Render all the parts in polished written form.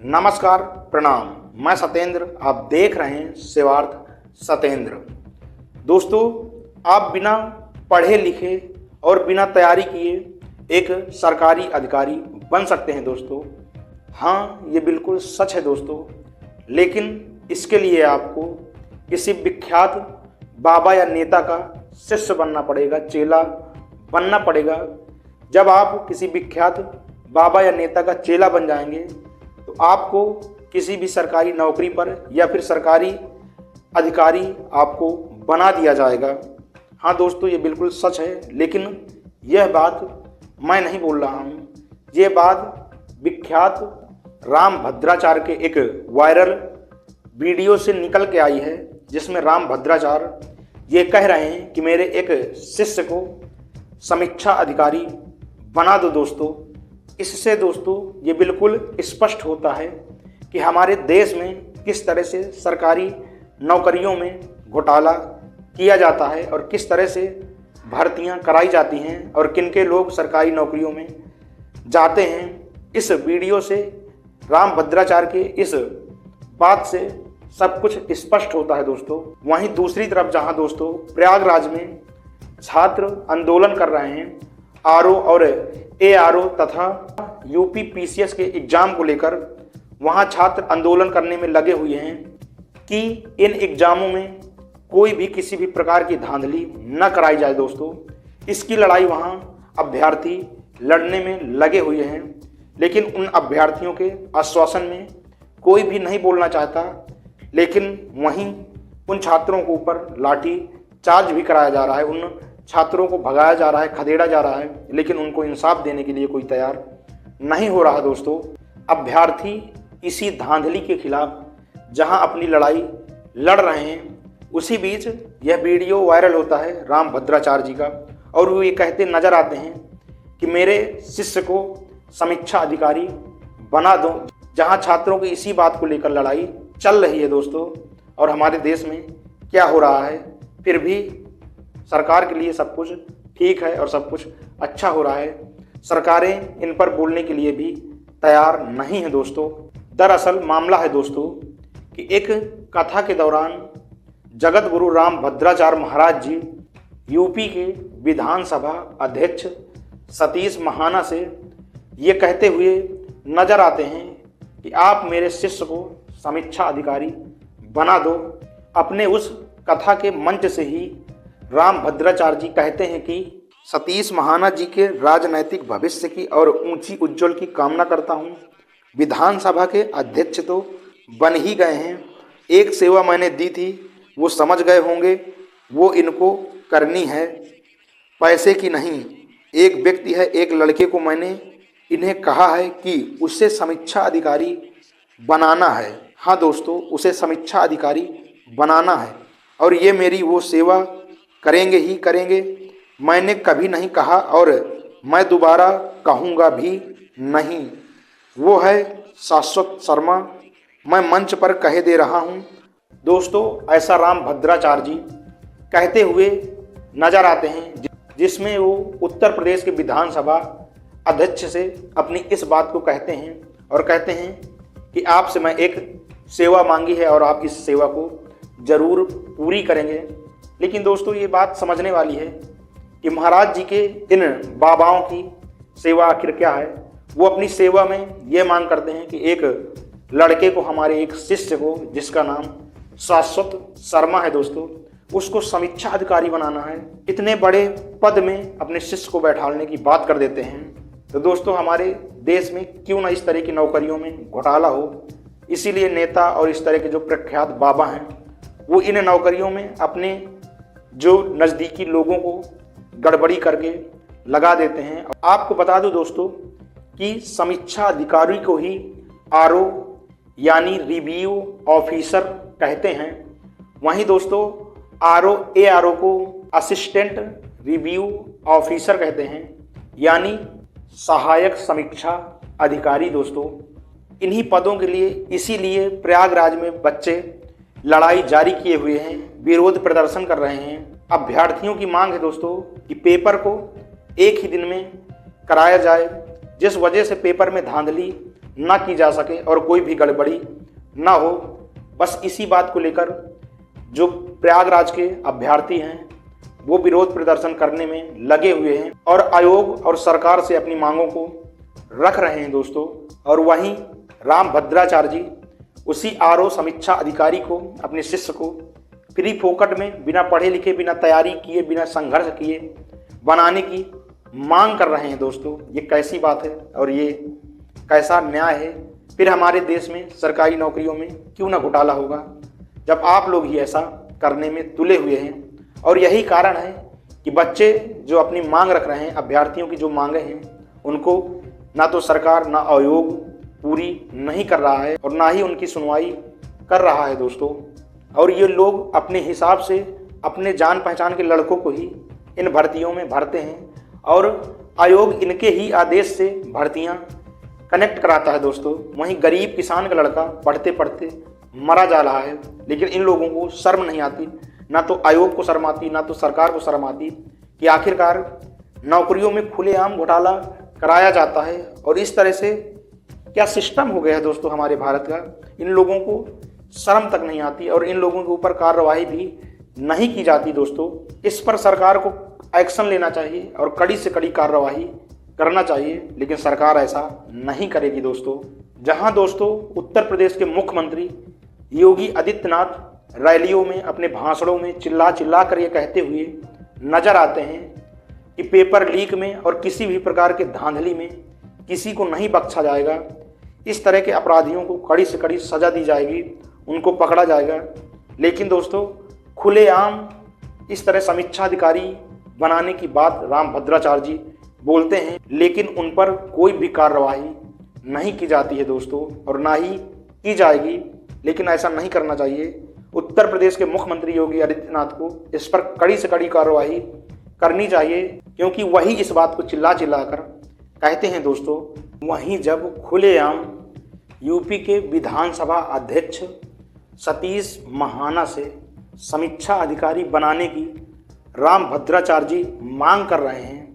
नमस्कार, प्रणाम। मैं सत्येंद्र, आप देख रहे हैं सेवार्थ सत्येंद्र। दोस्तों, आप बिना पढ़े लिखे और बिना तैयारी किए एक सरकारी अधिकारी बन सकते हैं दोस्तों। हाँ, ये बिल्कुल सच है दोस्तों, लेकिन इसके लिए आपको किसी विख्यात बाबा या नेता का शिष्य बनना पड़ेगा, चेला बनना पड़ेगा। जब आप किसी विख्यात बाबा या नेता का चेला बन जाएंगे तो आपको किसी भी सरकारी नौकरी पर या फिर सरकारी अधिकारी आपको बना दिया जाएगा। हाँ दोस्तों, ये बिल्कुल सच है, लेकिन यह बात मैं नहीं बोल रहा हूँ। ये बात विख्यात राम भद्राचार्य के एक वायरल वीडियो से निकल के आई है, जिसमें राम भद्राचार्य ये कह रहे हैं कि मेरे एक शिष्य को समीक्षा अधिकारी बना दो दोस्तों। इससे दोस्तों ये बिल्कुल स्पष्ट होता है कि हमारे देश में किस तरह से सरकारी नौकरियों में घोटाला किया जाता है और किस तरह से भर्तियां कराई जाती हैं और किनके लोग सरकारी नौकरियों में जाते हैं। इस वीडियो से राम भद्राचार्य के इस बात से सब कुछ स्पष्ट होता है दोस्तों। वहीं दूसरी तरफ जहां दोस्तों प्रयागराज में छात्र आंदोलन कर रहे हैं आरओ और एआरओ तथा यूपी पीसीएस के एग्जाम को लेकर, वहां छात्र आंदोलन करने में लगे हुए हैं कि इन एग्जामों में कोई भी किसी भी प्रकार की धांधली न कराई जाए दोस्तों। इसकी लड़ाई वहां अभ्यर्थी लड़ने में लगे हुए हैं, लेकिन उन अभ्यर्थियों के आश्वासन में कोई भी नहीं बोलना चाहता। लेकिन वहीं उन छात्रों के ऊपर लाठी चार्ज भी कराया जा रहा है, उन छात्रों को भगाया जा रहा है, खदेड़ा जा रहा है, लेकिन उनको इंसाफ देने के लिए कोई तैयार नहीं हो रहा दोस्तों। अभ्यर्थी इसी धांधली के खिलाफ जहां अपनी लड़ाई लड़ रहे हैं, उसी बीच यह वीडियो वायरल होता है राम भद्राचार्य जी का, और वो ये कहते नजर आते हैं कि मेरे शिष्य को समीक्षा अधिकारी बना दो। जहां छात्रों की इसी बात को लेकर लड़ाई चल रही है दोस्तों, और हमारे देश में क्या हो रहा है, फिर भी सरकार के लिए सब कुछ ठीक है और सब कुछ अच्छा हो रहा है। सरकारें इन पर बोलने के लिए भी तैयार नहीं है दोस्तों। दरअसल मामला है दोस्तों कि एक कथा के दौरान जगत गुरु राम भद्राचार्य महाराज जी यूपी के विधानसभा अध्यक्ष सतीश महाना से ये कहते हुए नजर आते हैं कि आप मेरे शिष्य को समीक्षा अधिकारी बना दो। अपने उस कथा के मंच से ही राम भद्राचार्य जी कहते हैं कि सतीश महाना जी के राजनैतिक भविष्य की और ऊंची उज्जवल की कामना करता हूं। विधानसभा के अध्यक्ष तो बन ही गए हैं, एक सेवा मैंने दी थी वो समझ गए होंगे, वो इनको करनी है, पैसे की नहीं। एक व्यक्ति है, एक लड़के को मैंने इन्हें कहा है कि उसे समीक्षा अधिकारी बनाना है। हाँ दोस्तों, उसे समीक्षा अधिकारी बनाना है और ये मेरी वो सेवा करेंगे ही करेंगे। मैंने कभी नहीं कहा और मैं दोबारा कहूँगा भी नहीं। वो है शाश्वत शर्मा, मैं मंच पर कह दे रहा हूँ। दोस्तों, ऐसा राम भद्राचार्य जी कहते हुए नजर आते हैं, जिसमें वो उत्तर प्रदेश के विधानसभा अध्यक्ष से अपनी इस बात को कहते हैं और कहते हैं कि आपसे मैं एक सेवा मांगी है और आप इस सेवा को जरूर पूरी करेंगे। लेकिन दोस्तों, ये बात समझने वाली है कि महाराज जी के इन बाबाओं की सेवा आखिर क्या है। वो अपनी सेवा में ये मांग करते हैं कि एक लड़के को, हमारे एक शिष्य को, जिसका नाम शाश्वत शर्मा है दोस्तों, उसको समीक्षा अधिकारी बनाना है। इतने बड़े पद में अपने शिष्य को बैठाने की बात कर देते हैं। तो दोस्तों, हमारे देश में क्यों ना इस तरह की नौकरियों में घोटाला हो। इसीलिए नेता और इस तरह के जो प्रख्यात बाबा हैं, वो इन नौकरियों में अपने जो नज़दीकी लोगों को गड़बड़ी करके लगा देते हैं। आपको बता दूं दोस्तों कि समीक्षा अधिकारी को ही आरओ यानी रिव्यू ऑफिसर कहते हैं। वहीं दोस्तों आरओ एआरओ को असिस्टेंट रिव्यू ऑफिसर कहते हैं, यानी सहायक समीक्षा अधिकारी दोस्तों। इन्हीं पदों के लिए इसीलिए प्रयागराज में बच्चे लड़ाई जारी किए हुए हैं, विरोध प्रदर्शन कर रहे हैं। अभ्यर्थियों की मांग है दोस्तों कि पेपर को एक ही दिन में कराया जाए, जिस वजह से पेपर में धांधली ना की जा सके और कोई भी गड़बड़ी ना हो। बस इसी बात को लेकर जो प्रयागराज के अभ्यर्थी हैं वो विरोध प्रदर्शन करने में लगे हुए हैं और आयोग और सरकार से अपनी मांगों को रख रहे हैं दोस्तों। और वहीं राम भद्राचार्य जी उसी आरओ समीक्षा अधिकारी को, अपने शिष्य को फ्री फोकट में बिना पढ़े लिखे, बिना तैयारी किए, बिना संघर्ष किए बनाने की मांग कर रहे हैं दोस्तों। ये कैसी बात है और ये कैसा न्याय है? फिर हमारे देश में सरकारी नौकरियों में क्यों ना घोटाला होगा जब आप लोग ही ऐसा करने में तुले हुए हैं। और यही कारण है कि बच्चे जो अपनी मांग रख रहे हैं, अभ्यर्थियों की जो मांगे हैं, उनको ना तो सरकार ना आयोग पूरी नहीं कर रहा है और ना ही उनकी सुनवाई कर रहा है दोस्तों। और ये लोग अपने हिसाब से अपने जान पहचान के लड़कों को ही इन भर्तियों में भरते हैं और आयोग इनके ही आदेश से भर्तियां कनेक्ट कराता है दोस्तों। वहीं गरीब किसान का लड़का पढ़ते पढ़ते मरा जा रहा है, लेकिन इन लोगों को शर्म नहीं आती, ना तो आयोग को शर्म आती, ना तो सरकार को शर्म आती कि आखिरकार नौकरियों में खुलेआम घोटाला कराया जाता है। और इस तरह से क्या सिस्टम हो गया है दोस्तों हमारे भारत का, इन लोगों को शर्म तक नहीं आती और इन लोगों के ऊपर कार्रवाई भी नहीं की जाती दोस्तों। इस पर सरकार को एक्शन लेना चाहिए और कड़ी से कड़ी कार्रवाई करना चाहिए, लेकिन सरकार ऐसा नहीं करेगी दोस्तों। जहां दोस्तों उत्तर प्रदेश के मुख्यमंत्री योगी आदित्यनाथ रैलियों में, अपने भाषणों में चिल्ला चिल्ला कर ये कहते हुए नजर आते हैं कि पेपर लीक में और किसी भी प्रकार के धांधली में किसी को नहीं बख्शा जाएगा। इस तरह के अपराधियों को कड़ी से कड़ी सजा दी जाएगी, उनको पकड़ा जाएगा। लेकिन दोस्तों खुलेआम इस तरह समीक्षा अधिकारी बनाने की बात राम भद्राचार्य जी बोलते हैं, लेकिन उन पर कोई भी कार्रवाई नहीं की जाती है दोस्तों और ना ही की जाएगी। लेकिन ऐसा नहीं करना चाहिए। उत्तर प्रदेश के मुख्यमंत्री योगी आदित्यनाथ को इस पर कड़ी से कड़ी कार्रवाई करनी चाहिए, क्योंकि वही इस बात को चिल्ला चिल्ला कर कहते हैं दोस्तों। वहीं जब खुलेआम यूपी के विधानसभा अध्यक्ष सतीश महाना से समीक्षा अधिकारी बनाने की राम भद्राचार्य जी मांग कर रहे हैं,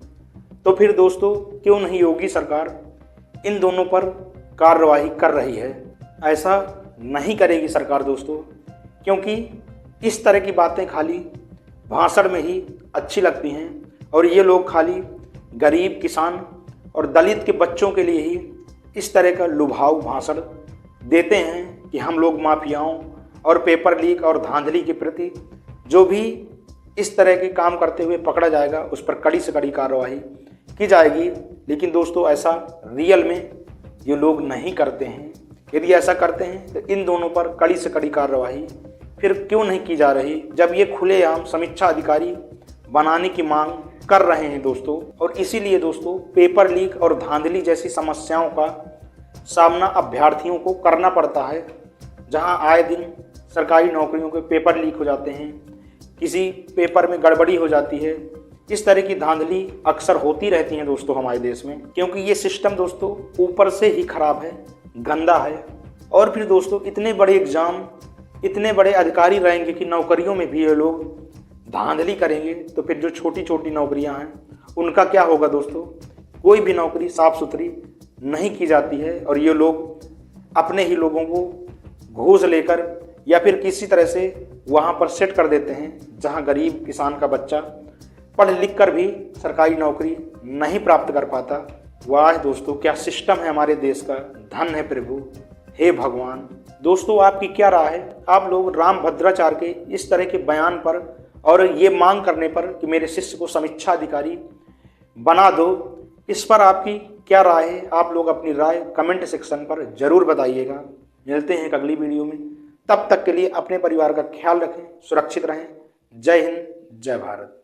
तो फिर दोस्तों क्यों नहीं योगी सरकार इन दोनों पर कार्रवाई कर रही है? ऐसा नहीं करेगी सरकार दोस्तों, क्योंकि इस तरह की बातें खाली भाषण में ही अच्छी लगती हैं और ये लोग खाली गरीब किसान और दलित के बच्चों के लिए ही इस तरह का लुभाऊ भाषण देते हैं कि हम लोग माफियाओं और पेपर लीक और धांधली के प्रति जो भी इस तरह के काम करते हुए पकड़ा जाएगा उस पर कड़ी से कड़ी कार्रवाई की जाएगी। लेकिन दोस्तों ऐसा रियल में ये लोग नहीं करते हैं। यदि ऐसा करते हैं तो इन दोनों पर कड़ी से कड़ी कार्रवाई फिर क्यों नहीं की जा रही, जब ये खुलेआम समीक्षा अधिकारी बनाने की मांग कर रहे हैं दोस्तों। और इसीलिए दोस्तों पेपर लीक और धांधली जैसी समस्याओं का सामना अभ्यर्थियों को करना पड़ता है, जहां आए दिन सरकारी नौकरियों के पेपर लीक हो जाते हैं, किसी पेपर में गड़बड़ी हो जाती है। इस तरह की धांधली अक्सर होती रहती है दोस्तों हमारे देश में, क्योंकि ये सिस्टम दोस्तों ऊपर से ही खराब है, गंदा है। और फिर दोस्तों इतने बड़े एग्जाम, इतने बड़े अधिकारी रहेंगे कि नौकरियों में भी ये लोग धांधली करेंगे, तो फिर जो छोटी छोटी नौकरियां हैं उनका क्या होगा दोस्तों? कोई भी नौकरी साफ सुथरी नहीं की जाती है और ये लोग अपने ही लोगों को घूस लेकर या फिर किसी तरह से वहाँ पर सेट कर देते हैं, जहाँ गरीब किसान का बच्चा पढ़ लिख कर भी सरकारी नौकरी नहीं प्राप्त कर पाता। वाह दोस्तों, क्या सिस्टम है हमारे देश का, धन है प्रभु, हे भगवान। दोस्तों आपकी क्या राय है? आप लोग राम भद्राचार्य के इस तरह के बयान पर और ये मांग करने पर कि मेरे शिष्य को समीक्षा अधिकारी बना दो, इस पर आपकी क्या राय है? आप लोग अपनी राय कमेंट सेक्शन पर जरूर बताइएगा। मिलते हैं एक अगली वीडियो में, तब तक के लिए अपने परिवार का ख्याल रखें, सुरक्षित रहें। जय हिंद, जय भारत।